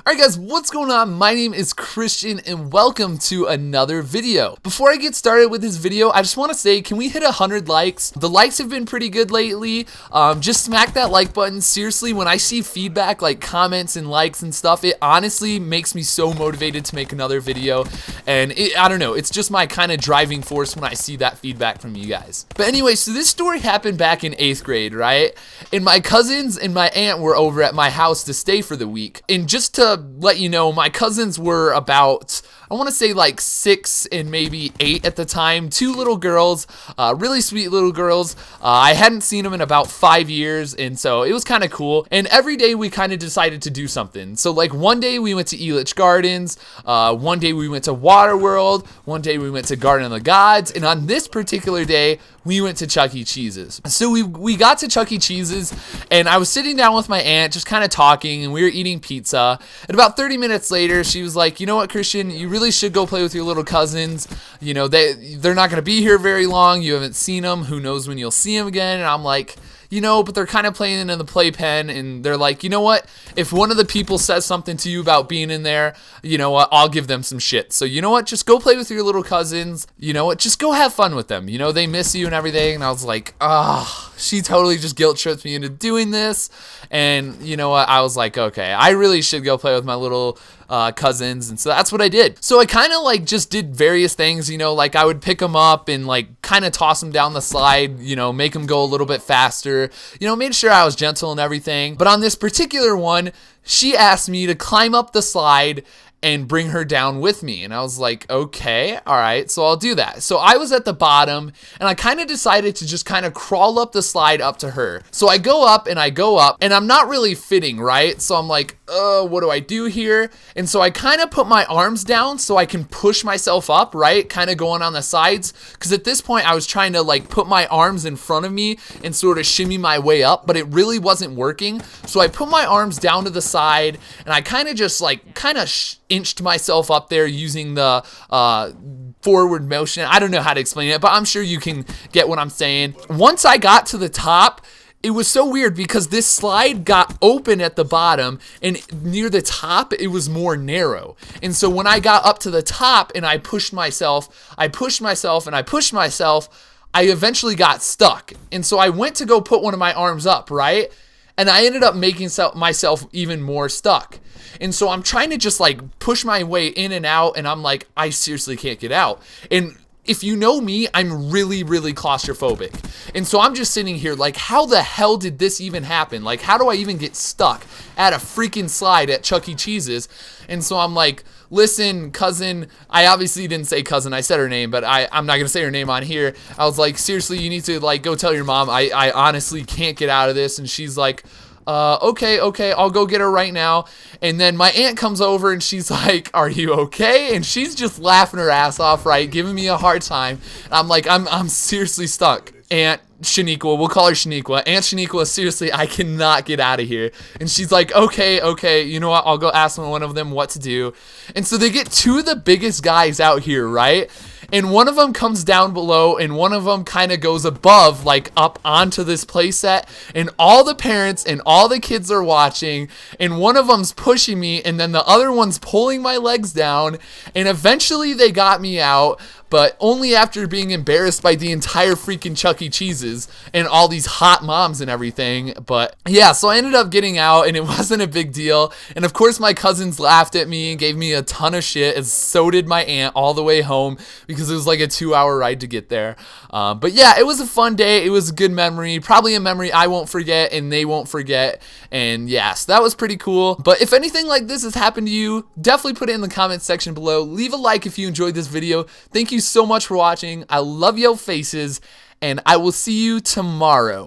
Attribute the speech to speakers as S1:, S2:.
S1: Alright guys, what's going on? My name is Christian and welcome to another video. Before I get started with this video, I just want to say, can we hit 100 likes? The likes have been pretty good lately. Just smack that like button. Seriously, when I see feedback like comments and likes and stuff, it honestly makes me so motivated to make another video. And I don't know, it's just my kind of driving force when I see that feedback from you guys. But anyway, so this story happened back in 8th grade, right? And my cousins and my aunt were over at my house to stay for the week. And just to let you know, my cousins were about, I want to say like 6 and maybe 8 at the time. 2 little girls, really sweet little girls. I hadn't seen them in about 5 years, and so it was kind of cool. And every day we kind of decided to do something. So like one day we went to Elitch Gardens, one day we went to Waterworld, one day we went to Garden of the Gods, and on this particular day we went to Chuck E. Cheese's. So we got to Chuck E. Cheese's, and I was sitting down with my aunt just kind of talking, and we were eating pizza. And about 30 minutes later, she was like, you know what, Christian, you really should go play with your little cousins. You know, they're not going to be here very long. You haven't seen them. Who knows when you'll see them again? And I'm like, you know, but they're kind of playing in the playpen, and they're like, you know what? If one of the people says something to you about being in there, you know what? I'll give them some shit. So you know what? Just go play with your little cousins. You know what? Just go have fun with them. You know, they miss you and everything. And I was like, she totally just guilt tripped me into doing this. And you know what? I was like, okay, I really should go play with my little cousins. And so that's what I did. So I kind of like just did various things, you know, like I would pick them up and like kind of toss them down the slide, you know, make them go a little bit faster, you know, made sure I was gentle and everything. But on this particular one, she asked me to climb up the slide and bring her down with me. And I was like, okay, all right, so I'll do that. So I was at the bottom, and I kind of decided to just kind of crawl up the slide up to her. So I go up, and I'm not really fitting, right? So I'm like, what do I do here? And so I kind of put my arms down so I can push myself up, right? Kind of going on the sides. Because at this point, I was trying to like put my arms in front of me and sort of shimmy my way up, but it really wasn't working. So I put my arms down to the side, and I kind of just like, inched myself up there using the forward motion. I don't know how to explain it, but I'm sure you can get what I'm saying. Once I got to the top, it was so weird because this slide got open at the bottom, and near the top, it was more narrow. And so when I got up to the top and I pushed myself, I eventually got stuck. And so I went to go put one of my arms up, right? And I ended up making myself even more stuck. And so I'm trying to just like push my way in and out, and I'm like, I seriously can't get out. And if you know me, I'm really, really claustrophobic. And so I'm just sitting here like, how the hell did this even happen? Like, how do I even get stuck at a freaking slide at Chuck E. Cheese's? And so I'm like, listen, cousin, I obviously didn't say cousin, I said her name, but I'm not gonna say her name on here. I was like, seriously, you need to like go tell your mom, I honestly can't get out of this. And she's like, okay, I'll go get her right now. And then my aunt comes over and she's like, are you okay? And she's just laughing her ass off, right? Giving me a hard time. And I'm like, I'm seriously stuck. Aunt Shaniqua, we'll call her Shaniqua. Aunt Shaniqua, seriously, I cannot get out of here. And she's like, okay, you know what? I'll go ask one of them what to do. And so they get 2 of the biggest guys out here, right? And one of them comes down below, and one of them kind of goes above, like up onto this playset. And all the parents and all the kids are watching, and one of them's pushing me, and then the other one's pulling my legs down. And eventually they got me out, but only after being embarrassed by the entire freaking Chuck E. Cheese's and all these hot moms and everything. But yeah, so I ended up getting out, and it wasn't a big deal. And of course my cousins laughed at me and gave me a ton of shit, and so did my aunt all the way home, because it was like a 2-hour ride to get there. But yeah, it was a fun day. It was a good memory, probably a memory I won't forget and they won't forget. And yeah, so that was pretty cool. But if anything like this has happened to you, definitely put it in the comments section below. Leave a like if you enjoyed this video. Thank you so much for watching. I love yo faces, and I will see you tomorrow.